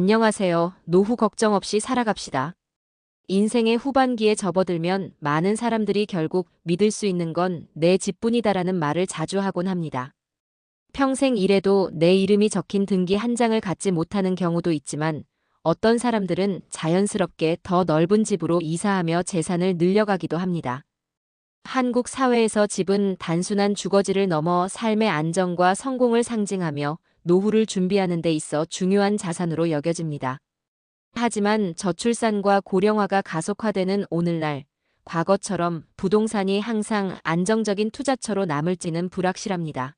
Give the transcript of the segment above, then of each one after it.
안녕하세요. 노후 걱정 없이 살아갑시다. 인생의 후반기에 접어들면 많은 사람들이 결국 믿을 수 있는 건 내 집뿐이다라는 말을 자주 하곤 합니다. 평생 일해도 내 이름이 적힌 등기 한 장을 갖지 못하는 경우도 있지만 어떤 사람들은 자연스럽게 더 넓은 집으로 이사하며 재산을 늘려가기도 합니다. 한국 사회에서 집은 단순한 주거지를 넘어 삶의 안정과 성공을 상징하며 노후를 준비하는 데 있어 중요한 자산으로 여겨집니다. 하지만 저출산과 고령화가 가속화되는 오늘날, 과거처럼 부동산이 항상 안정적인 투자처로 남을지는 불확실합니다.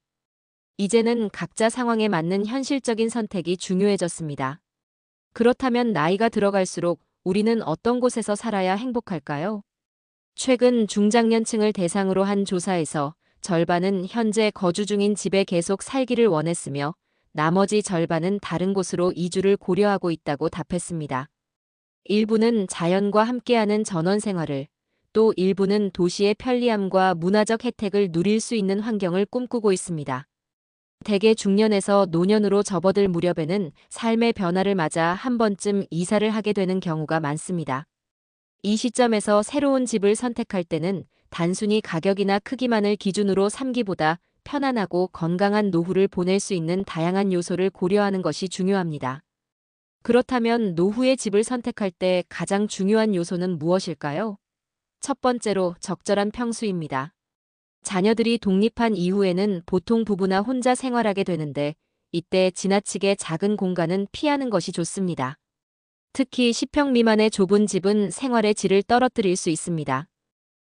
이제는 각자 상황에 맞는 현실적인 선택이 중요해졌습니다. 그렇다면 나이가 들어갈수록 우리는 어떤 곳에서 살아야 행복할까요? 최근 중장년층을 대상으로 한 조사에서 절반은 현재 거주 중인 집에 계속 살기를 원했으며 나머지 절반은 다른 곳으로 이주를 고려하고 있다고 답했습니다. 일부는 자연과 함께하는 전원 생활을, 또 일부는 도시의 편리함과 문화적 혜택을 누릴 수 있는 환경을 꿈꾸고 있습니다. 대개 중년에서 노년으로 접어들 무렵에는 삶의 변화를 맞아 한 번쯤 이사를 하게 되는 경우가 많습니다. 이 시점에서 새로운 집을 선택할 때는 단순히 가격이나 크기만을 기준으로 삼기보다 편안하고 건강한 노후를 보낼 수 있는 다양한 요소를 고려하는 것이 중요합니다. 그렇다면 노후의 집을 선택할 때 가장 중요한 요소는 무엇일까요? 첫 번째로 적절한 평수입니다. 자녀들이 독립한 이후에는 보통 부부나 혼자 생활하게 되는데 이때 지나치게 작은 공간은 피하는 것이 좋습니다. 특히 10평 미만의 좁은 집은 생활의 질을 떨어뜨릴 수 있습니다.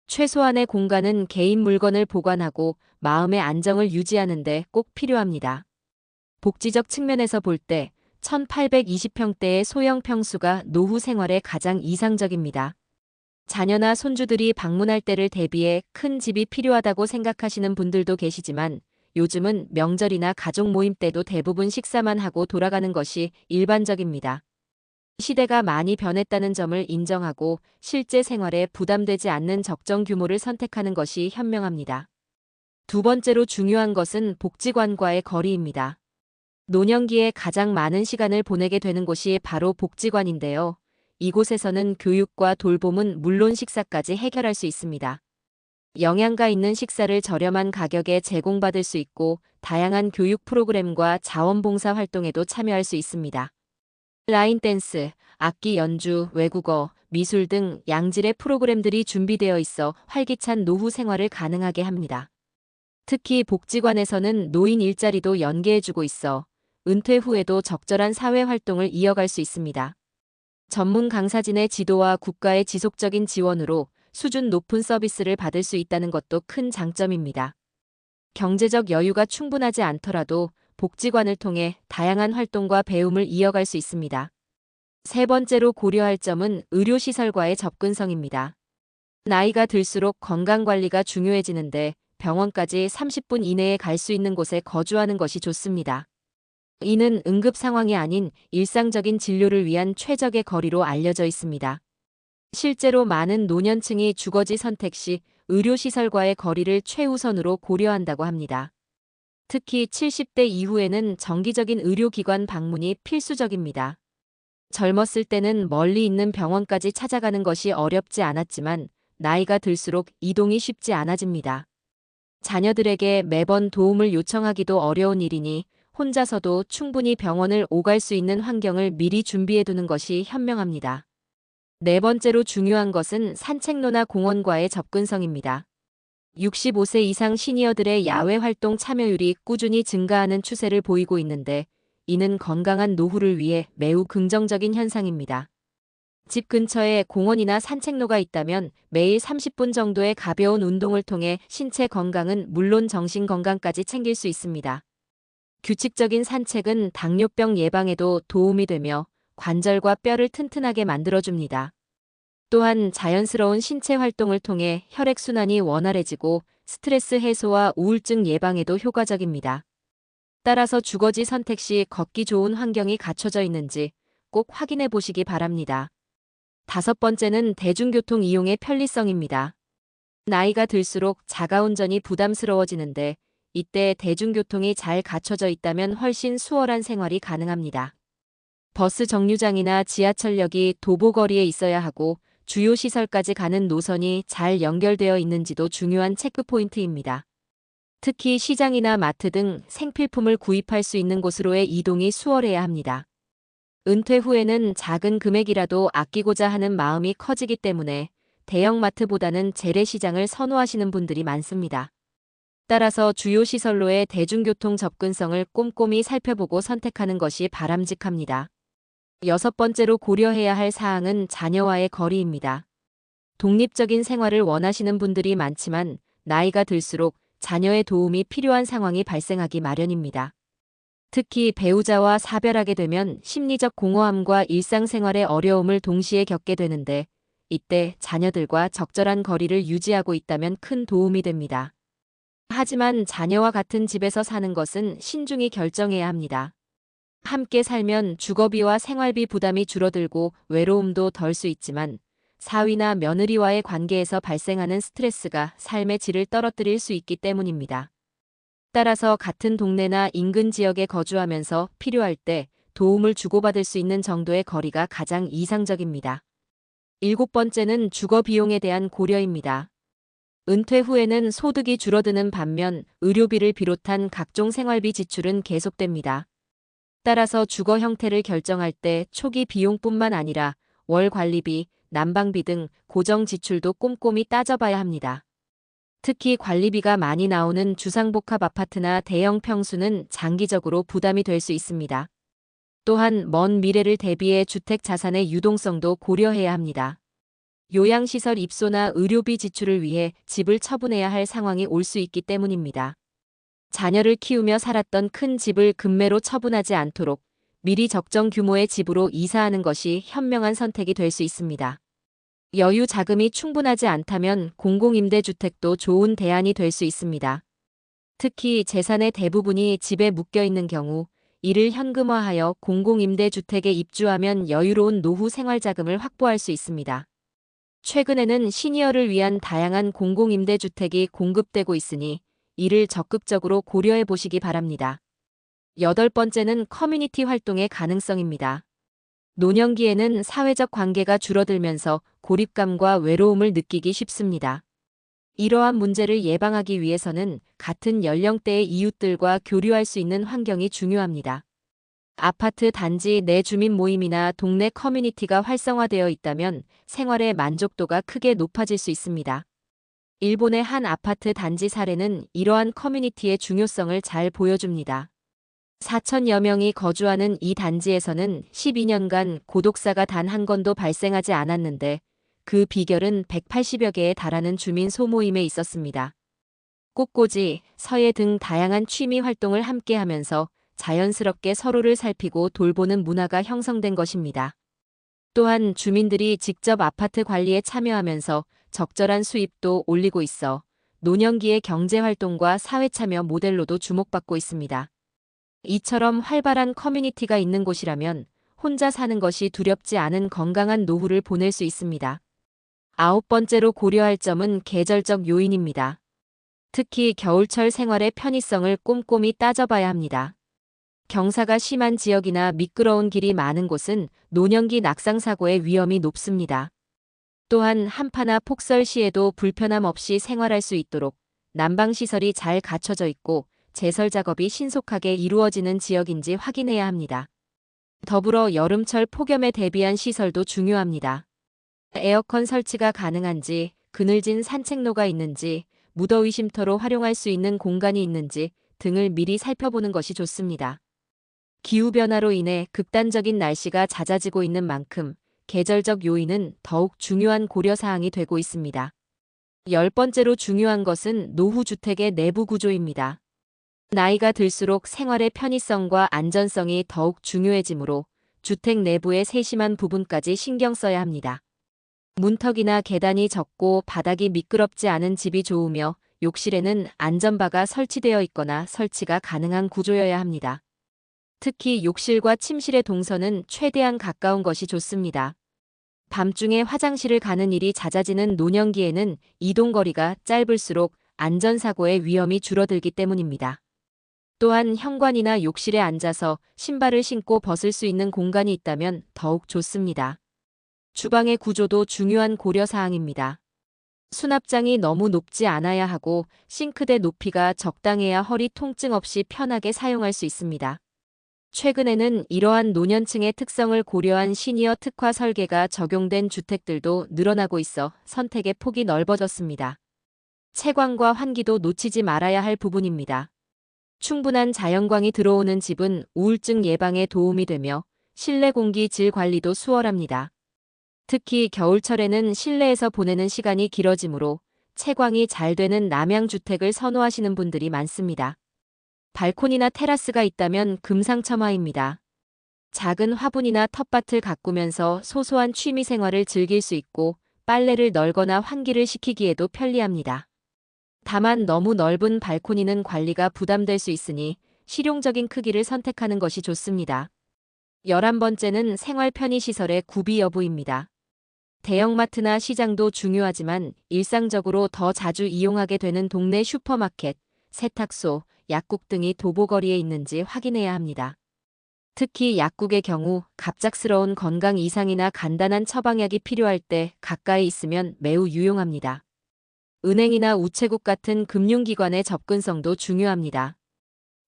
최소한의 공간은 개인 물건을 보관하고 마음의 안정을 유지하는 데 꼭 필요합니다. 복지적 측면에서 볼 때 1820평대의 소형 평수가 노후 생활에 가장 이상적입니다. 자녀나 손주들이 방문할 때를 대비해 큰 집이 필요하다고 생각하시는 분들도 계시지만 요즘은 명절이나 가족 모임 때도 대부분 식사만 하고 돌아가는 것이 일반적입니다. 시대가 많이 변했다는 점을 인정하고 실제 생활에 부담되지 않는 적정 규모를 선택하는 것이 현명합니다. 두 번째로 중요한 것은 복지관과의 거리입니다. 노년기에 가장 많은 시간을 보내게 되는 곳이 바로 복지관인데요. 이곳에서는 교육과 돌봄은 물론 식사까지 해결할 수 있습니다. 영양가 있는 식사를 저렴한 가격에 제공받을 수 있고 다양한 교육 프로그램과 자원봉사 활동에도 참여할 수 있습니다. 라인 댄스, 악기 연주, 외국어, 미술 등 양질의 프로그램들이 준비되어 있어 활기찬 노후 생활을 가능하게 합니다. 특히 복지관에서는 노인 일자리도 연계해주고 있어 은퇴 후에도 적절한 사회 활동을 이어갈 수 있습니다. 전문 강사진의 지도와 국가의 지속적인 지원으로 수준 높은 서비스를 받을 수 있다는 것도 큰 장점입니다. 경제적 여유가 충분하지 않더라도 복지관을 통해 다양한 활동과 배움을 이어갈 수 있습니다. 세 번째로 고려할 점은 의료시설과의 접근성입니다. 나이가 들수록 건강관리가 중요해지는데 병원까지 30분 이내에 갈 수 있는 곳에 거주하는 것이 좋습니다. 이는 응급 상황이 아닌 일상적인 진료를 위한 최적의 거리로 알려져 있습니다. 실제로 많은 노년층이 주거지 선택 시 의료시설과의 거리를 최우선으로 고려한다고 합니다. 특히 70대 이후에는 정기적인 의료기관 방문이 필수적입니다. 젊었을 때는 멀리 있는 병원까지 찾아가는 것이 어렵지 않았지만 나이가 들수록 이동이 쉽지 않아집니다. 자녀들에게 매번 도움을 요청하기도 어려운 일이니 혼자서도 충분히 병원을 오갈 수 있는 환경을 미리 준비해두는 것이 현명합니다. 네 번째로 중요한 것은 산책로나 공원과의 접근성입니다. 65세 이상 시니어들의 야외 활동 참여율이 꾸준히 증가하는 추세를 보이고 있는데 이는 건강한 노후를 위해 매우 긍정적인 현상입니다. 집 근처에 공원이나 산책로가 있다면 매일 30분 정도의 가벼운 운동을 통해 신체 건강은 물론 정신 건강까지 챙길 수 있습니다. 규칙적인 산책은 당뇨병 예방에도 도움이 되며 관절과 뼈를 튼튼하게 만들어줍니다. 또한 자연스러운 신체 활동을 통해 혈액순환이 원활해지고 스트레스 해소와 우울증 예방에도 효과적입니다. 따라서 주거지 선택 시 걷기 좋은 환경이 갖춰져 있는지 꼭 확인해 보시기 바랍니다. 다섯 번째는 대중교통 이용의 편리성입니다. 나이가 들수록 자가운전이 부담스러워지는데 이때 대중교통이 잘 갖춰져 있다면 훨씬 수월한 생활이 가능합니다. 버스 정류장이나 지하철역이 도보거리에 있어야 하고 주요 시설까지 가는 노선이 잘 연결되어 있는지도 중요한 체크포인트입니다. 특히 시장이나 마트 등 생필품을 구입할 수 있는 곳으로의 이동이 수월해야 합니다. 은퇴 후에는 작은 금액이라도 아끼고자 하는 마음이 커지기 때문에 대형마트보다는 재래시장을 선호하시는 분들이 많습니다. 따라서 주요 시설로의 대중교통 접근성을 꼼꼼히 살펴보고 선택하는 것이 바람직합니다. 여섯 번째로 고려해야 할 사항은 자녀와의 거리입니다. 독립적인 생활을 원하시는 분들이 많지만 나이가 들수록 자녀의 도움이 필요한 상황이 발생하기 마련입니다. 특히 배우자와 사별하게 되면 심리적 공허함과 일상생활의 어려움을 동시에 겪게 되는데 이때 자녀들과 적절한 거리를 유지하고 있다면 큰 도움이 됩니다. 하지만 자녀와 같은 집에서 사는 것은 신중히 결정해야 합니다. 함께 살면 주거비와 생활비 부담이 줄어들고 외로움도 덜 수 있지만 사위나 며느리와의 관계에서 발생하는 스트레스가 삶의 질을 떨어뜨릴 수 있기 때문입니다. 따라서 같은 동네나 인근 지역에 거주하면서 필요할 때 도움을 주고받을 수 있는 정도의 거리가 가장 이상적입니다. 일곱 번째는 주거 비용에 대한 고려입니다. 은퇴 후에는 소득이 줄어드는 반면 의료비를 비롯한 각종 생활비 지출은 계속됩니다. 따라서 주거 형태를 결정할 때 초기 비용뿐만 아니라 월 관리비, 난방비 등 고정 지출도 꼼꼼히 따져봐야 합니다. 특히 관리비가 많이 나오는 주상복합 아파트나 대형 평수는 장기적으로 부담이 될 수 있습니다. 또한 먼 미래를 대비해 주택 자산의 유동성도 고려해야 합니다. 요양시설 입소나 의료비 지출을 위해 집을 처분해야 할 상황이 올 수 있기 때문입니다. 자녀를 키우며 살았던 큰 집을 급매로 처분하지 않도록 미리 적정 규모의 집으로 이사하는 것이 현명한 선택이 될 수 있습니다. 여유 자금이 충분하지 않다면 공공임대주택도 좋은 대안이 될 수 있습니다. 특히 재산의 대부분이 집에 묶여 있는 경우 이를 현금화하여 공공임대주택에 입주하면 여유로운 노후 생활자금을 확보할 수 있습니다. 최근에는 시니어를 위한 다양한 공공임대주택이 공급되고 있으니 이를 적극적으로 고려해 보시기 바랍니다. 여덟 번째는 커뮤니티 활동의 가능성입니다. 노년기에는 사회적 관계가 줄어들면서 고립감과 외로움을 느끼기 쉽습니다. 이러한 문제를 예방하기 위해서는 같은 연령대의 이웃들과 교류할 수 있는 환경이 중요합니다. 아파트 단지 내 주민 모임이나 동네 커뮤니티가 활성화되어 있다면 생활의 만족도가 크게 높아질 수 있습니다. 일본의 한 아파트 단지 사례는 이러한 커뮤니티의 중요성을 잘 보여줍니다. 4천여 명이 거주하는 이 단지에서는 12년간 고독사가 단 한 건도 발생하지 않았는데 그 비결은 180여 개에 달하는 주민 소모임에 있었습니다. 꽃꽂이, 서예 등 다양한 취미 활동을 함께하면서 자연스럽게 서로를 살피고 돌보는 문화가 형성된 것입니다. 또한 주민들이 직접 아파트 관리에 참여하면서 적절한 수입도 올리고 있어 노년기의 경제활동과 사회참여 모델로도 주목받고 있습니다. 이처럼 활발한 커뮤니티가 있는 곳이라면 혼자 사는 것이 두렵지 않은 건강한 노후를 보낼 수 있습니다. 아홉 번째로 고려할 점은 계절적 요인입니다. 특히 겨울철 생활의 편의성을 꼼꼼히 따져봐야 합니다. 경사가 심한 지역이나 미끄러운 길이 많은 곳은 노년기 낙상사고의 위험이 높습니다. 또한 한파나 폭설 시에도 불편함 없이 생활할 수 있도록 난방시설이 잘 갖춰져 있고 제설 작업이 신속하게 이루어지는 지역인지 확인해야 합니다. 더불어 여름철 폭염에 대비한 시설도 중요합니다. 에어컨 설치가 가능한지, 그늘진 산책로가 있는지, 무더위 쉼터로 활용할 수 있는 공간이 있는지 등을 미리 살펴보는 것이 좋습니다. 기후변화로 인해 극단적인 날씨가 잦아지고 있는 만큼 계절적 요인은 더욱 중요한 고려사항이 되고 있습니다. 열 번째로 중요한 것은 노후주택의 내부 구조입니다. 나이가 들수록 생활의 편의성과 안전성이 더욱 중요해지므로 주택 내부의 세심한 부분까지 신경 써야 합니다. 문턱이나 계단이 적고 바닥이 미끄럽지 않은 집이 좋으며 욕실에는 안전바가 설치되어 있거나 설치가 가능한 구조여야 합니다. 특히 욕실과 침실의 동선은 최대한 가까운 것이 좋습니다. 밤중에 화장실을 가는 일이 잦아지는 노년기에는 이동거리가 짧을수록 안전사고의 위험이 줄어들기 때문입니다. 또한 현관이나 욕실에 앉아서 신발을 신고 벗을 수 있는 공간이 있다면 더욱 좋습니다. 주방의 구조도 중요한 고려사항입니다. 수납장이 너무 높지 않아야 하고 싱크대 높이가 적당해야 허리 통증 없이 편하게 사용할 수 있습니다. 최근에는 이러한 노년층의 특성을 고려한 시니어 특화 설계가 적용된 주택들도 늘어나고 있어 선택의 폭이 넓어졌습니다. 채광과 환기도 놓치지 말아야 할 부분입니다. 충분한 자연광이 들어오는 집은 우울증 예방에 도움이 되며 실내 공기 질 관리도 수월합니다. 특히 겨울철에는 실내에서 보내는 시간이 길어지므로 채광이 잘 되는 남양주택을 선호하시는 분들이 많습니다. 발코니나 테라스가 있다면 금상첨화입니다. 작은 화분이나 텃밭을 가꾸면서 소소한 취미 생활을 즐길 수 있고 빨래를 널거나 환기를 시키기에도 편리합니다. 다만 너무 넓은 발코니는 관리가 부담될 수 있으니 실용적인 크기를 선택하는 것이 좋습니다. 11번째는 생활 편의시설의 구비 여부입니다. 대형마트나 시장도 중요하지만 일상적으로 더 자주 이용하게 되는 동네 슈퍼마켓, 세탁소, 약국 등이 도보거리에 있는지 확인해야 합니다. 특히 약국의 경우 갑작스러운 건강 이상이나 간단한 처방약이 필요할 때 가까이 있으면 매우 유용합니다. 은행이나 우체국 같은 금융기관의 접근성도 중요합니다.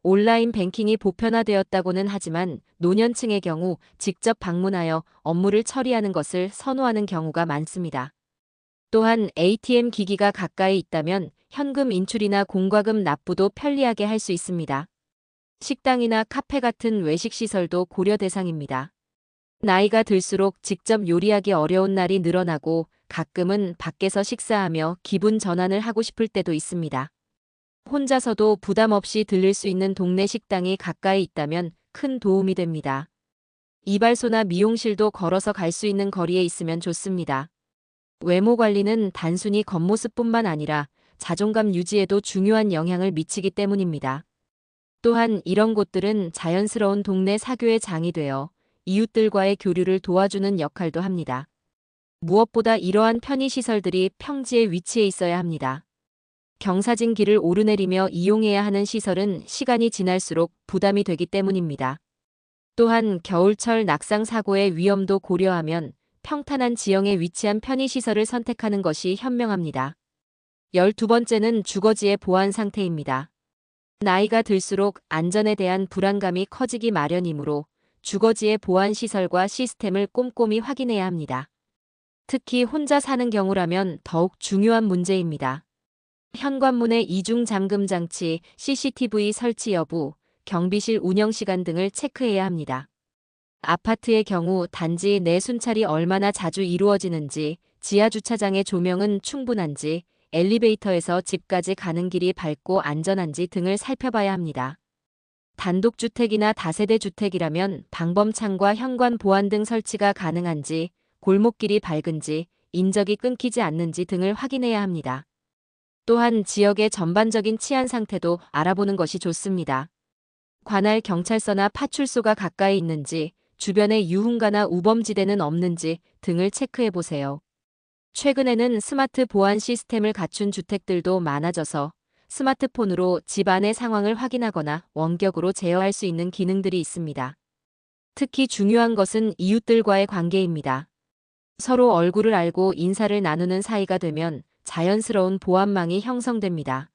온라인 뱅킹이 보편화되었다고는 하지만 노년층의 경우 직접 방문하여 업무를 처리하는 것을 선호하는 경우가 많습니다. 또한 ATM 기기가 가까이 있다면 현금 인출이나 공과금 납부도 편리하게 할 수 있습니다. 식당이나 카페 같은 외식시설도 고려 대상입니다. 나이가 들수록 직접 요리하기 어려운 날이 늘어나고 가끔은 밖에서 식사하며 기분 전환을 하고 싶을 때도 있습니다. 혼자서도 부담 없이 들릴 수 있는 동네 식당이 가까이 있다면 큰 도움이 됩니다. 이발소나 미용실도 걸어서 갈 수 있는 거리에 있으면 좋습니다. 외모 관리는 단순히 겉모습뿐만 아니라 자존감 유지에도 중요한 영향을 미치기 때문입니다. 또한 이런 곳들은 자연스러운 동네 사교의 장이 되어 이웃들과의 교류를 도와주는 역할도 합니다. 무엇보다 이러한 편의시설들이 평지에 위치해 있어야 합니다. 경사진 길을 오르내리며 이용해야 하는 시설은 시간이 지날수록 부담이 되기 때문입니다. 또한 겨울철 낙상 사고의 위험도 고려하면 평탄한 지형에 위치한 편의시설을 선택하는 것이 현명합니다. 12번째는 주거지의 보안 상태입니다. 나이가 들수록 안전에 대한 불안감이 커지기 마련이므로 주거지의 보안시설과 시스템을 꼼꼼히 확인해야 합니다. 특히 혼자 사는 경우라면 더욱 중요한 문제입니다. 현관문의 이중 잠금 장치, CCTV 설치 여부, 경비실 운영 시간 등을 체크해야 합니다. 아파트의 경우 단지 내 순찰이 얼마나 자주 이루어지는지, 지하 주차장의 조명은 충분한지, 엘리베이터에서 집까지 가는 길이 밝고 안전한지 등을 살펴봐야 합니다. 단독주택이나 다세대 주택이라면 방범창과 현관 보안 등 설치가 가능한지, 골목길이 밝은지, 인적이 끊기지 않는지 등을 확인해야 합니다. 또한 지역의 전반적인 치안 상태도 알아보는 것이 좋습니다. 관할 경찰서나 파출소가 가까이 있는지, 주변에 유흥가나 우범지대는 없는지 등을 체크해 보세요. 최근에는 스마트 보안 시스템을 갖춘 주택들도 많아져서 스마트폰으로 집 안의 상황을 확인하거나 원격으로 제어할 수 있는 기능들이 있습니다. 특히 중요한 것은 이웃들과의 관계입니다. 서로 얼굴을 알고 인사를 나누는 사이가 되면 자연스러운 보안망이 형성됩니다.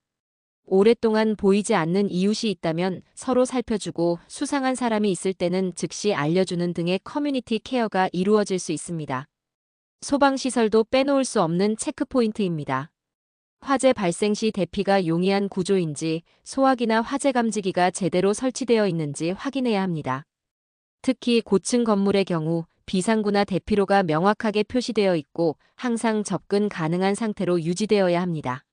오랫동안 보이지 않는 이웃이 있다면 서로 살펴주고 수상한 사람이 있을 때는 즉시 알려주는 등의 커뮤니티 케어가 이루어질 수 있습니다. 소방시설도 빼놓을 수 없는 체크포인트입니다. 화재 발생 시 대피가 용이한 구조인지 소화기나 화재 감지기가 제대로 설치되어 있는지 확인해야 합니다. 특히 고층 건물의 경우 비상구나 대피로가 명확하게 표시되어 있고 항상 접근 가능한 상태로 유지되어야 합니다.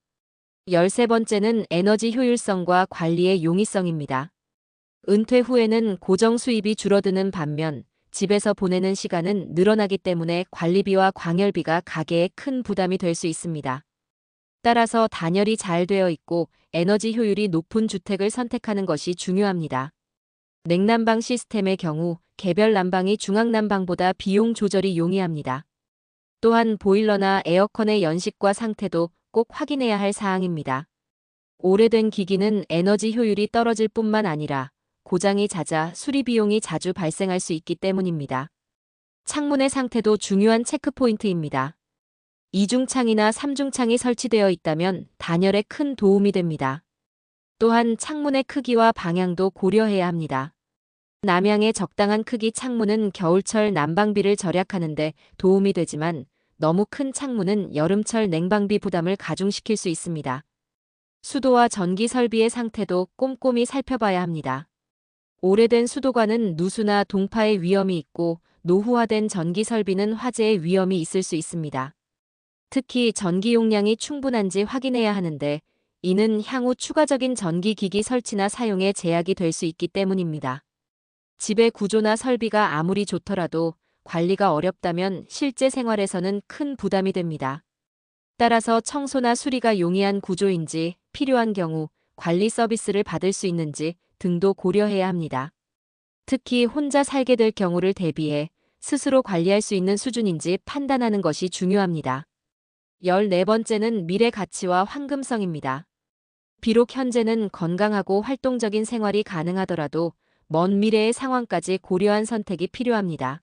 13번째는 에너지 효율성과 관리의 용이성입니다. 은퇴 후에는 고정 수입이 줄어드는 반면 집에서 보내는 시간은 늘어나기 때문에 관리비와 광열비가 가계에 큰 부담이 될 수 있습니다. 따라서 단열이 잘 되어 있고 에너지 효율이 높은 주택을 선택하는 것이 중요합니다. 냉난방 시스템의 경우 개별 난방이 중앙난방보다 비용 조절이 용이합니다. 또한 보일러나 에어컨의 연식과 상태도 꼭 확인해야 할 사항입니다. 오래된 기기는 에너지 효율이 떨어질 뿐만 아니라 고장이 잦아 수리 비용이 자주 발생할 수 있기 때문입니다. 창문의 상태도 중요한 체크포인트입니다. 이중창이나 삼중창이 설치되어 있다면 단열에 큰 도움이 됩니다. 또한 창문의 크기와 방향도 고려해야 합니다. 남향의 적당한 크기 창문은 겨울철 난방비를 절약하는 데 도움이 되지만 너무 큰 창문은 여름철 냉방비 부담을 가중시킬 수 있습니다. 수도와 전기 설비의 상태도 꼼꼼히 살펴봐야 합니다. 오래된 수도관은 누수나 동파의 위험이 있고 노후화된 전기 설비는 화재의 위험이 있을 수 있습니다. 특히 전기 용량이 충분한지 확인해야 하는데 이는 향후 추가적인 전기기기 설치나 사용에 제약이 될 수 있기 때문입니다. 집의 구조나 설비가 아무리 좋더라도 관리가 어렵다면 실제 생활에서는 큰 부담이 됩니다. 따라서 청소나 수리가 용이한 구조인지 필요한 경우 관리 서비스를 받을 수 있는지 등도 고려해야 합니다. 특히 혼자 살게 될 경우를 대비해 스스로 관리할 수 있는 수준인지 판단하는 것이 중요합니다. 14번째는 미래 가치와 황금성입니다. 비록 현재는 건강하고 활동적인 생활이 가능하더라도 먼 미래의 상황까지 고려한 선택이 필요합니다.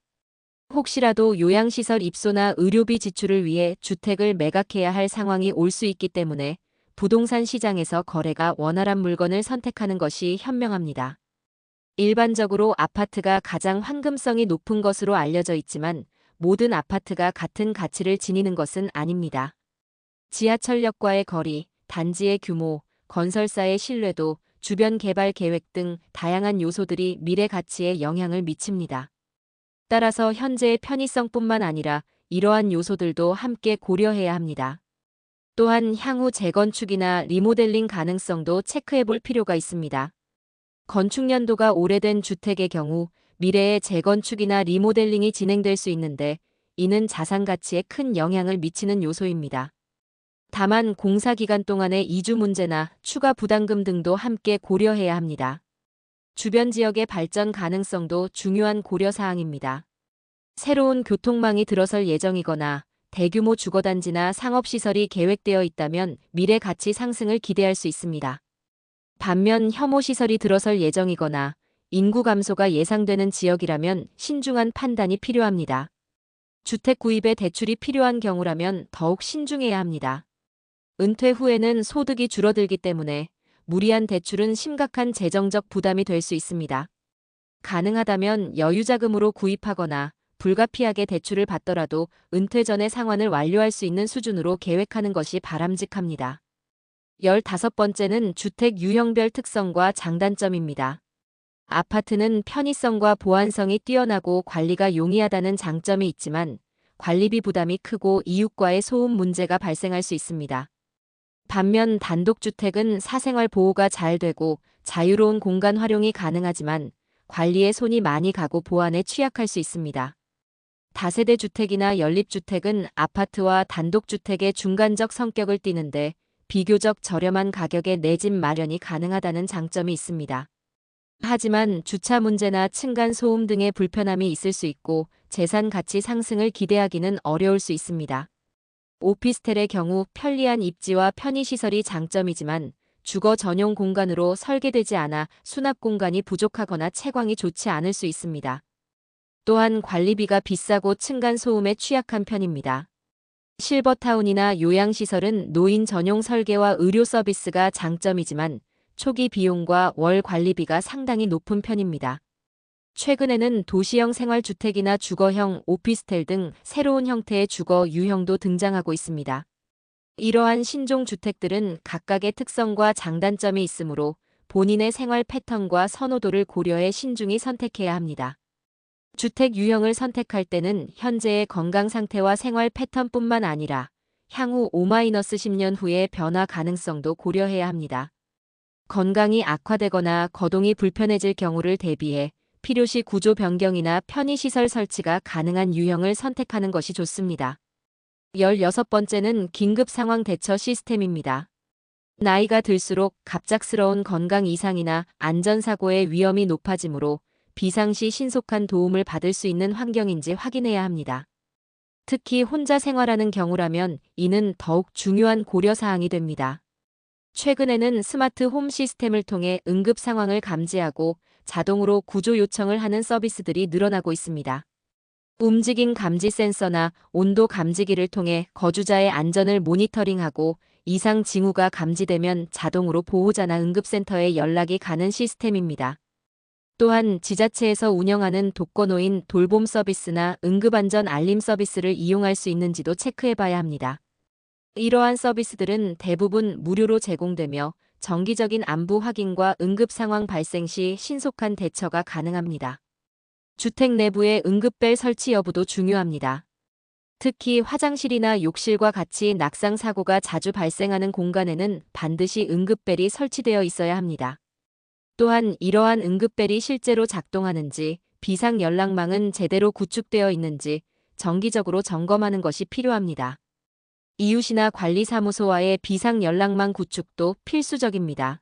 혹시라도 요양시설 입소나 의료비 지출을 위해 주택을 매각해야 할 상황이 올 수 있기 때문에 부동산 시장에서 거래가 원활한 물건을 선택하는 것이 현명합니다. 일반적으로 아파트가 가장 황금성이 높은 것으로 알려져 있지만 모든 아파트가 같은 가치를 지니는 것은 아닙니다. 지하철역과의 거리, 단지의 규모, 건설사의 신뢰도, 주변 개발 계획 등 다양한 요소들이 미래 가치에 영향을 미칩니다. 따라서 현재의 편의성뿐만 아니라 이러한 요소들도 함께 고려해야 합니다. 또한 향후 재건축이나 리모델링 가능성도 체크해 볼 필요가 있습니다. 건축 연도가 오래된 주택의 경우 미래에 재건축이나 리모델링이 진행될 수 있는데 이는 자산 가치에 큰 영향을 미치는 요소입니다. 다만 공사 기간 동안의 이주 문제나 추가 부담금 등도 함께 고려해야 합니다. 주변 지역의 발전 가능성도 중요한 고려 사항입니다. 새로운 교통망이 들어설 예정이거나 대규모 주거단지나 상업시설이 계획되어 있다면 미래 가치 상승을 기대할 수 있습니다. 반면 혐오시설이 들어설 예정이거나 인구 감소가 예상되는 지역이라면 신중한 판단이 필요합니다. 주택 구입에 대출이 필요한 경우라면 더욱 신중해야 합니다. 은퇴 후에는 소득이 줄어들기 때문에 무리한 대출은 심각한 재정적 부담이 될 수 있습니다. 가능하다면 여유자금으로 구입하거나 불가피하게 대출을 받더라도 은퇴 전에 상환을 완료할 수 있는 수준으로 계획하는 것이 바람직합니다. 15번째는 주택 유형별 특성과 장단점입니다. 아파트는 편의성과 보안성이 뛰어나고 관리가 용이하다는 장점이 있지만 관리비 부담이 크고 이웃과의 소음 문제가 발생할 수 있습니다. 반면 단독주택은 사생활 보호가 잘 되고 자유로운 공간 활용이 가능하지만 관리에 손이 많이 가고 보안에 취약할 수 있습니다. 다세대 주택이나 연립주택은 아파트와 단독주택의 중간적 성격을 띠는데 비교적 저렴한 가격에 내 집 마련이 가능하다는 장점이 있습니다. 하지만 주차 문제나 층간 소음 등의 불편함이 있을 수 있고 재산 가치 상승을 기대하기는 어려울 수 있습니다. 오피스텔의 경우 편리한 입지와 편의시설이 장점이지만 주거 전용 공간으로 설계되지 않아 수납 공간이 부족하거나 채광이 좋지 않을 수 있습니다. 또한 관리비가 비싸고 층간 소음에 취약한 편입니다. 실버타운이나 요양시설은 노인 전용 설계와 의료 서비스가 장점이지만 초기 비용과 월 관리비가 상당히 높은 편입니다. 최근에는 도시형 생활주택이나 주거형 오피스텔 등 새로운 형태의 주거 유형도 등장하고 있습니다. 이러한 신종 주택들은 각각의 특성과 장단점이 있으므로 본인의 생활 패턴과 선호도를 고려해 신중히 선택해야 합니다. 주택 유형을 선택할 때는 현재의 건강 상태와 생활 패턴뿐만 아니라 향후 5-10년 후의 변화 가능성도 고려해야 합니다. 건강이 악화되거나 거동이 불편해질 경우를 대비해 필요시 구조 변경이나 편의시설 설치가 가능한 유형을 선택하는 것이 좋습니다. 16번째는 긴급 상황 대처 시스템입니다. 나이가 들수록 갑작스러운 건강 이상이나 안전사고의 위험이 높아지므로 비상시 신속한 도움을 받을 수 있는 환경인지 확인해야 합니다. 특히 혼자 생활하는 경우라면 이는 더욱 중요한 고려사항이 됩니다. 최근에는 스마트 홈 시스템을 통해 응급 상황을 감지하고 자동으로 구조 요청을 하는 서비스들이 늘어나고 있습니다. 움직임 감지 센서나 온도 감지기를 통해 거주자의 안전을 모니터링하고 이상 징후가 감지되면 자동으로 보호자나 응급센터에 연락이 가는 시스템입니다. 또한 지자체에서 운영하는 독거노인 돌봄 서비스나 응급안전 알림 서비스를 이용할 수 있는지도 체크해봐야 합니다. 이러한 서비스들은 대부분 무료로 제공되며 정기적인 안부 확인과 응급 상황 발생 시 신속한 대처가 가능합니다. 주택 내부의 응급벨 설치 여부도 중요합니다. 특히 화장실이나 욕실과 같이 낙상 사고가 자주 발생하는 공간에는 반드시 응급벨이 설치되어 있어야 합니다. 또한 이러한 응급벨이 실제로 작동하는지, 비상 연락망은 제대로 구축되어 있는지 정기적으로 점검하는 것이 필요합니다. 이웃이나 관리사무소와의 비상 연락망 구축도 필수적입니다.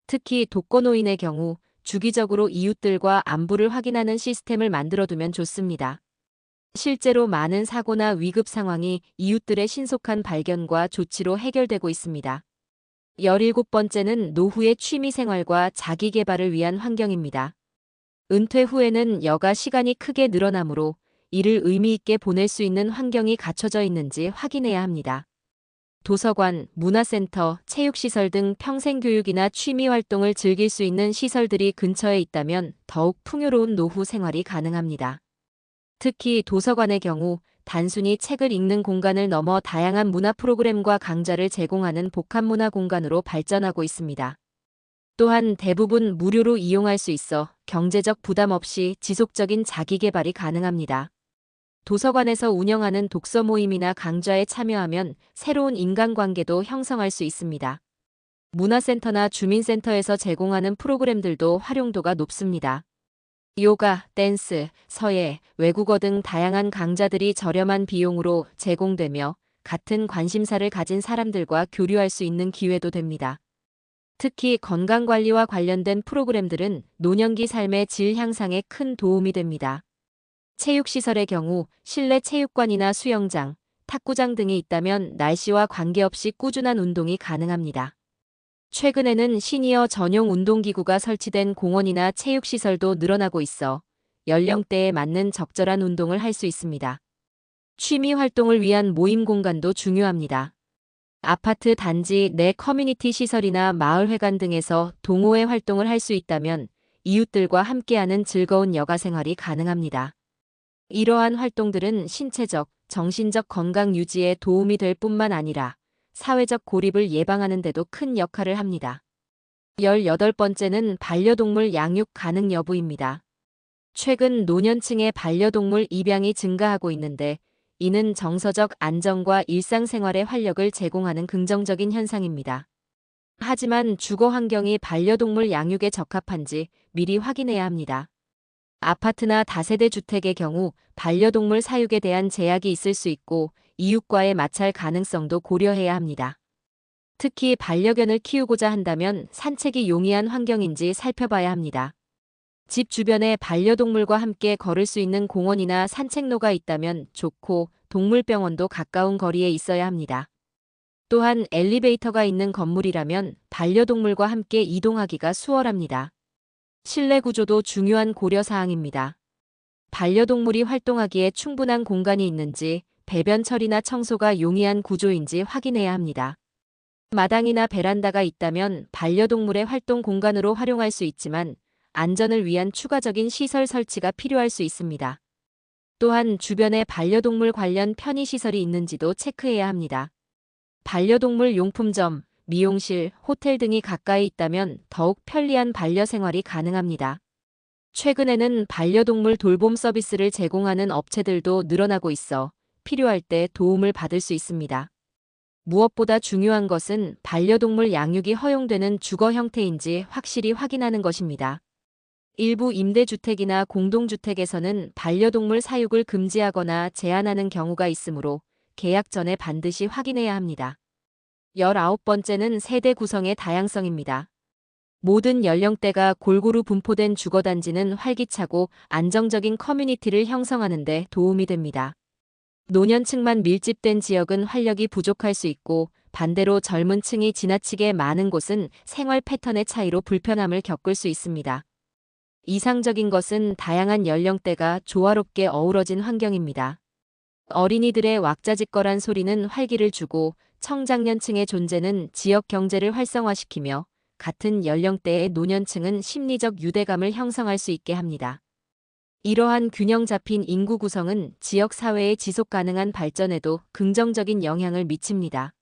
특히 독거노인의 경우 주기적으로 이웃들과 안부를 확인하는 시스템을 만들어두면 좋습니다. 실제로 많은 사고나 위급 상황이 이웃들의 신속한 발견과 조치로 해결되고 있습니다. 17번째는 노후의 취미생활과 자기개발을 위한 환경입니다. 은퇴 후에는 여가 시간이 크게 늘어나므로 이를 의미 있게 보낼 수 있는 환경이 갖춰져 있는지 확인해야 합니다. 도서관, 문화센터, 체육시설 등 평생교육이나 취미활동을 즐길 수 있는 시설들이 근처에 있다면 더욱 풍요로운 노후 생활이 가능합니다. 특히 도서관의 경우 단순히 책을 읽는 공간을 넘어 다양한 문화 프로그램과 강좌를 제공하는 복합문화 공간으로 발전하고 있습니다. 또한 대부분 무료로 이용할 수 있어 경제적 부담 없이 지속적인 자기개발이 가능합니다. 도서관에서 운영하는 독서 모임이나 강좌에 참여하면 새로운 인간관계도 형성할 수 있습니다. 문화센터나 주민센터에서 제공하는 프로그램들도 활용도가 높습니다. 요가, 댄스, 서예, 외국어 등 다양한 강좌들이 저렴한 비용으로 제공되며 같은 관심사를 가진 사람들과 교류할 수 있는 기회도 됩니다. 특히 건강관리와 관련된 프로그램들은 노년기 삶의 질 향상에 큰 도움이 됩니다. 체육시설의 경우 실내 체육관이나 수영장, 탁구장 등이 있다면 날씨와 관계없이 꾸준한 운동이 가능합니다. 최근에는 시니어 전용 운동기구가 설치된 공원이나 체육시설도 늘어나고 있어 연령대에 맞는 적절한 운동을 할 수 있습니다. 취미 활동을 위한 모임 공간도 중요합니다. 아파트 단지 내 커뮤니티 시설이나 마을회관 등에서 동호회 활동을 할 수 있다면 이웃들과 함께하는 즐거운 여가 생활이 가능합니다. 이러한 활동들은 신체적, 정신적 건강 유지에 도움이 될 뿐만 아니라 사회적 고립을 예방하는 데도 큰 역할을 합니다. 18번째는 반려동물 양육 가능 여부입니다. 최근 노년층의 반려동물 입양이 증가하고 있는데 이는 정서적 안정과 일상생활의 활력을 제공하는 긍정적인 현상입니다. 하지만 주거 환경이 반려동물 양육에 적합한지 미리 확인해야 합니다. 아파트나 다세대 주택의 경우 반려동물 사육에 대한 제약이 있을 수 있고 이웃과의 마찰 가능성도 고려해야 합니다. 특히 반려견을 키우고자 한다면 산책이 용이한 환경인지 살펴봐야 합니다. 집 주변에 반려동물과 함께 걸을 수 있는 공원이나 산책로가 있다면 좋고 동물병원도 가까운 거리에 있어야 합니다. 또한 엘리베이터가 있는 건물이라면 반려동물과 함께 이동하기가 수월합니다. 실내 구조도 중요한 고려사항입니다. 반려동물이 활동하기에 충분한 공간이 있는지, 배변 처리나 청소가 용이한 구조인지 확인해야 합니다. 마당이나 베란다가 있다면 반려동물의 활동 공간으로 활용할 수 있지만 안전을 위한 추가적인 시설 설치가 필요할 수 있습니다. 또한 주변에 반려동물 관련 편의시설이 있는지도 체크해야 합니다. 반려동물 용품점, 미용실, 호텔 등이 가까이 있다면 더욱 편리한 반려생활이 가능합니다. 최근에는 반려동물 돌봄 서비스를 제공하는 업체들도 늘어나고 있어 필요할 때 도움을 받을 수 있습니다. 무엇보다 중요한 것은 반려동물 양육이 허용되는 주거 형태인지 확실히 확인하는 것입니다. 일부 임대주택이나 공동주택에서는 반려동물 사육을 금지하거나 제한하는 경우가 있으므로 계약 전에 반드시 확인해야 합니다. 19번째는 세대 구성의 다양성입니다. 모든 연령대가 골고루 분포된 주거단지는 활기차고 안정적인 커뮤니티를 형성하는 데 도움이 됩니다. 노년층만 밀집된 지역은 활력이 부족할 수 있고 반대로 젊은 층이 지나치게 많은 곳은 생활 패턴의 차이로 불편함을 겪을 수 있습니다. 이상적인 것은 다양한 연령대가 조화롭게 어우러진 환경입니다. 어린이들의 왁자지껄한 소리는 활기를 주고 청장년층의 존재는 지역 경제를 활성화시키며 같은 연령대의 노년층은 심리적 유대감을 형성할 수 있게 합니다. 이러한 균형 잡힌 인구 구성은 지역 사회의 지속 가능한 발전에도 긍정적인 영향을 미칩니다.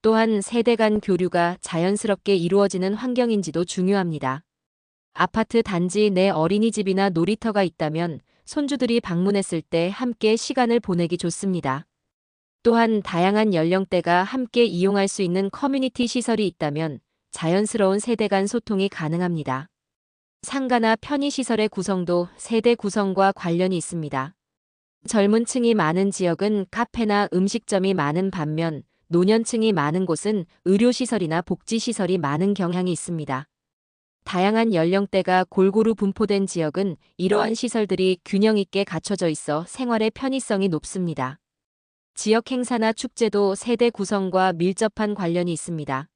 또한 세대 간 교류가 자연스럽게 이루어지는 환경인지도 중요합니다. 아파트 단지 내 어린이집이나 놀이터가 있다면 손주들이 방문했을 때 함께 시간을 보내기 좋습니다. 또한 다양한 연령대가 함께 이용할 수 있는 커뮤니티 시설이 있다면 자연스러운 세대 간 소통이 가능합니다. 상가나 편의시설의 구성도 세대 구성과 관련이 있습니다. 젊은 층이 많은 지역은 카페나 음식점이 많은 반면 노년층이 많은 곳은 의료시설이나 복지시설이 많은 경향이 있습니다. 다양한 연령대가 골고루 분포된 지역은 이러한 시설들이 균형 있게 갖춰져 있어 생활의 편의성이 높습니다. 지역 행사나 축제도 세대 구성과 밀접한 관련이 있습니다.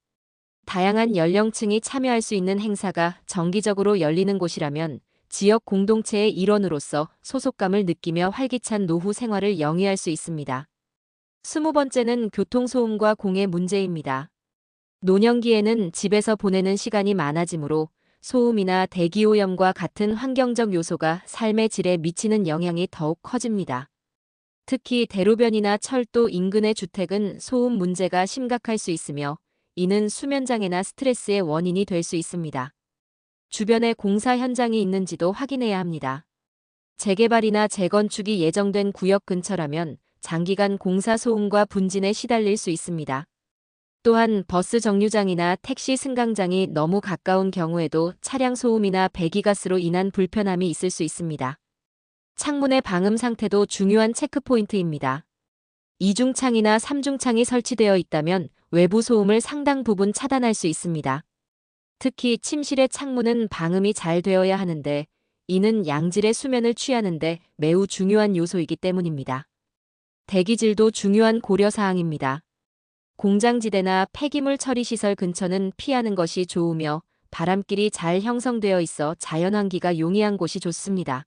다양한 연령층이 참여할 수 있는 행사가 정기적으로 열리는 곳이라면 지역 공동체의 일원으로서 소속감을 느끼며 활기찬 노후 생활을 영위할 수 있습니다. 20번째는 교통소음과 공해 문제입니다. 노년기에는 집에서 보내는 시간이 많아지므로 소음이나 대기오염과 같은 환경적 요소가 삶의 질에 미치는 영향이 더욱 커집니다. 특히 대로변이나 철도 인근의 주택은 소음 문제가 심각할 수 있으며 이는 수면장애나 스트레스의 원인이 될 수 있습니다. 주변에 공사 현장이 있는지도 확인해야 합니다. 재개발이나 재건축이 예정된 구역 근처라면 장기간 공사 소음과 분진에 시달릴 수 있습니다. 또한 버스 정류장이나 택시 승강장이 너무 가까운 경우에도 차량 소음이나 배기가스로 인한 불편함이 있을 수 있습니다. 창문의 방음 상태도 중요한 체크포인트입니다. 이중창이나 삼중창이 설치되어 있다면 외부 소음을 상당 부분 차단할 수 있습니다. 특히 침실의 창문은 방음이 잘 되어야 하는데 이는 양질의 수면을 취하는데 매우 중요한 요소이기 때문입니다. 대기질도 중요한 고려사항입니다. 공장지대나 폐기물 처리 시설 근처는 피하는 것이 좋으며 바람길이 잘 형성되어 있어 자연환기가 용이한 곳이 좋습니다.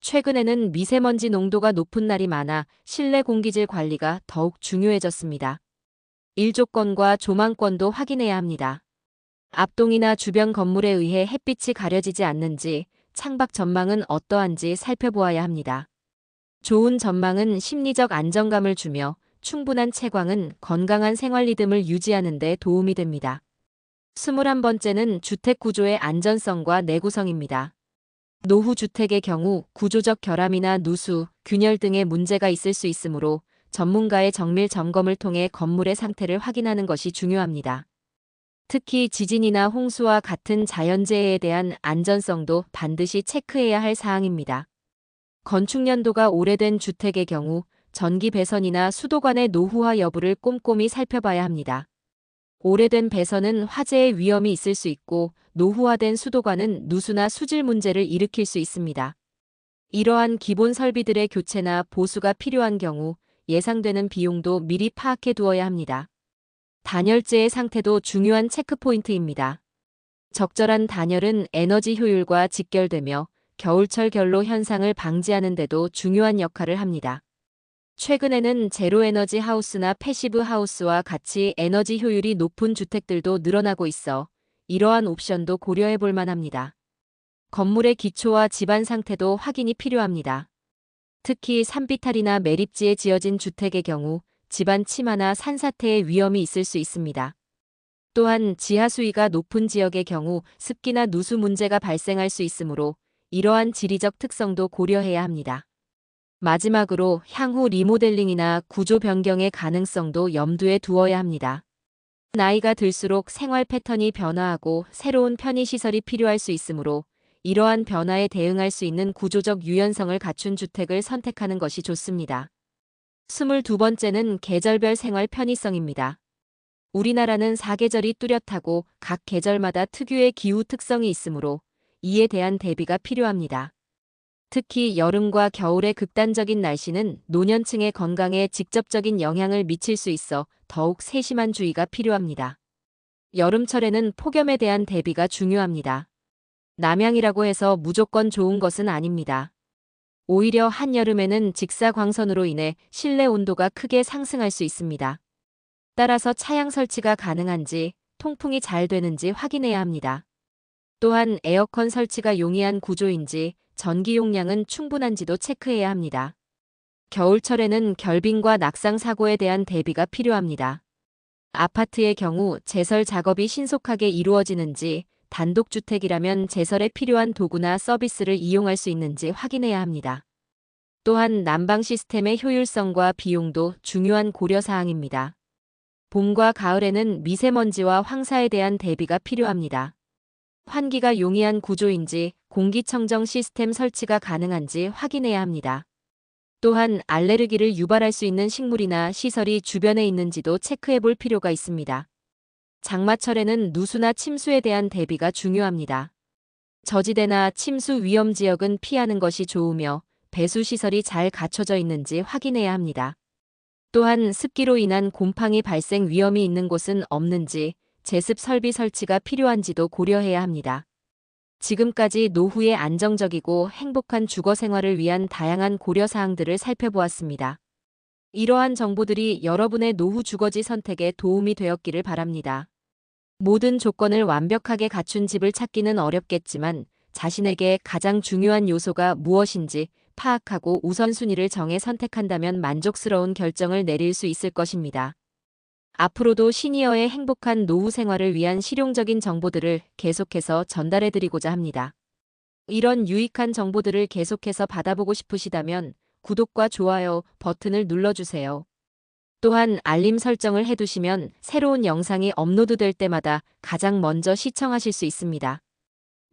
최근에는 미세먼지 농도가 높은 날이 많아 실내 공기질 관리가 더욱 중요해졌습니다. 일조권과 조망권도 확인해야 합니다. 앞동이나 주변 건물에 의해 햇빛이 가려지지 않는지, 창밖 전망은 어떠한지 살펴보아야 합니다. 좋은 전망은 심리적 안정감을 주며 충분한 채광은 건강한 생활 리듬을 유지하는 데 도움이 됩니다. 21번째는 주택 구조의 안전성과 내구성입니다. 노후 주택의 경우 구조적 결함이나 누수, 균열 등의 문제가 있을 수 있으므로 전문가의 정밀 점검을 통해 건물의 상태를 확인하는 것이 중요합니다. 특히 지진이나 홍수와 같은 자연재해에 대한 안전성도 반드시 체크해야 할 사항입니다. 건축 연도가 오래된 주택의 경우 전기 배선이나 수도관의 노후화 여부를 꼼꼼히 살펴봐야 합니다. 오래된 배선은 화재의 위험이 있을 수 있고 노후화된 수도관은 누수나 수질 문제를 일으킬 수 있습니다. 이러한 기본 설비들의 교체나 보수가 필요한 경우 예상되는 비용도 미리 파악해 두어야 합니다. 단열재의 상태도 중요한 체크포인트입니다. 적절한 단열은 에너지 효율과 직결되며 겨울철 결로 현상을 방지하는 데도 중요한 역할을 합니다. 최근에는 제로에너지 하우스나 패시브 하우스와 같이 에너지 효율이 높은 주택들도 늘어나고 있어 이러한 옵션도 고려해 볼 만합니다. 건물의 기초와 집안 상태도 확인이 필요합니다. 특히 산비탈이나 매립지에 지어진 주택의 경우 집안 침하나 산사태의 위험이 있을 수 있습니다. 또한 지하 수위가 높은 지역의 경우 습기나 누수 문제가 발생할 수 있으므로 이러한 지리적 특성도 고려해야 합니다. 마지막으로 향후 리모델링이나 구조 변경의 가능성도 염두에 두어야 합니다. 나이가 들수록 생활 패턴이 변화하고 새로운 편의시설이 필요할 수 있으므로 이러한 변화에 대응할 수 있는 구조적 유연성을 갖춘 주택을 선택하는 것이 좋습니다. 22번째는 계절별 생활 편의성입니다. 우리나라는 사계절이 뚜렷하고 각 계절마다 특유의 기후 특성이 있으므로 이에 대한 대비가 필요합니다. 특히 여름과 겨울의 극단적인 날씨는 노년층의 건강에 직접적인 영향을 미칠 수 있어 더욱 세심한 주의가 필요합니다. 여름철에는 폭염에 대한 대비가 중요합니다. 남양이라고 해서 무조건 좋은 것은 아닙니다. 오히려 한여름에는 직사광선으로 인해 실내 온도가 크게 상승할 수 있습니다. 따라서 차양 설치가 가능한지, 통풍이 잘 되는지 확인해야 합니다. 또한 에어컨 설치가 용이한 구조인지, 전기 용량은 충분한지도 체크해야 합니다. 겨울철에는 결빙과 낙상 사고에 대한 대비가 필요합니다. 아파트의 경우 제설 작업이 신속하게 이루어지는지, 단독주택이라면 제설에 필요한 도구나 서비스를 이용할 수 있는지 확인해야 합니다. 또한 난방 시스템의 효율성과 비용도 중요한 고려사항입니다. 봄과 가을에는 미세먼지와 황사에 대한 대비가 필요합니다. 환기가 용이한 구조인지, 공기청정 시스템 설치가 가능한지 확인해야 합니다. 또한 알레르기를 유발할 수 있는 식물이나 시설이 주변에 있는지도 체크해 볼 필요가 있습니다. 장마철에는 누수나 침수에 대한 대비가 중요합니다. 저지대나 침수 위험 지역은 피하는 것이 좋으며 배수 시설이 잘 갖춰져 있는지 확인해야 합니다. 또한 습기로 인한 곰팡이 발생 위험이 있는 곳은 없는지, 제습 설비 설치가 필요한지도 고려해야 합니다. 지금까지 노후의 안정적이고 행복한 주거 생활을 위한 다양한 고려사항들을 살펴보았습니다. 이러한 정보들이 여러분의 노후 주거지 선택에 도움이 되었기를 바랍니다. 모든 조건을 완벽하게 갖춘 집을 찾기는 어렵겠지만 자신에게 가장 중요한 요소가 무엇인지 파악하고 우선순위를 정해 선택한다면 만족스러운 결정을 내릴 수 있을 것입니다. 앞으로도 시니어의 행복한 노후 생활을 위한 실용적인 정보들을 계속해서 전달해드리고자 합니다. 이런 유익한 정보들을 계속해서 받아보고 싶으시다면 구독과 좋아요 버튼을 눌러주세요. 또한 알림 설정을 해두시면 새로운 영상이 업로드될 때마다 가장 먼저 시청하실 수 있습니다.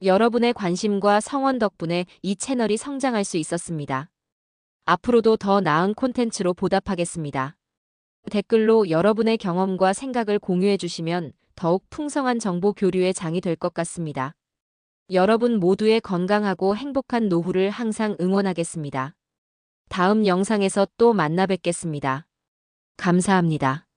여러분의 관심과 성원 덕분에 이 채널이 성장할 수 있었습니다. 앞으로도 더 나은 콘텐츠로 보답하겠습니다. 댓글로 여러분의 경험과 생각을 공유해 주시면 더욱 풍성한 정보 교류의 장이 될 것 같습니다. 여러분 모두의 건강하고 행복한 노후를 항상 응원하겠습니다. 다음 영상에서 또 만나 뵙겠습니다. 감사합니다.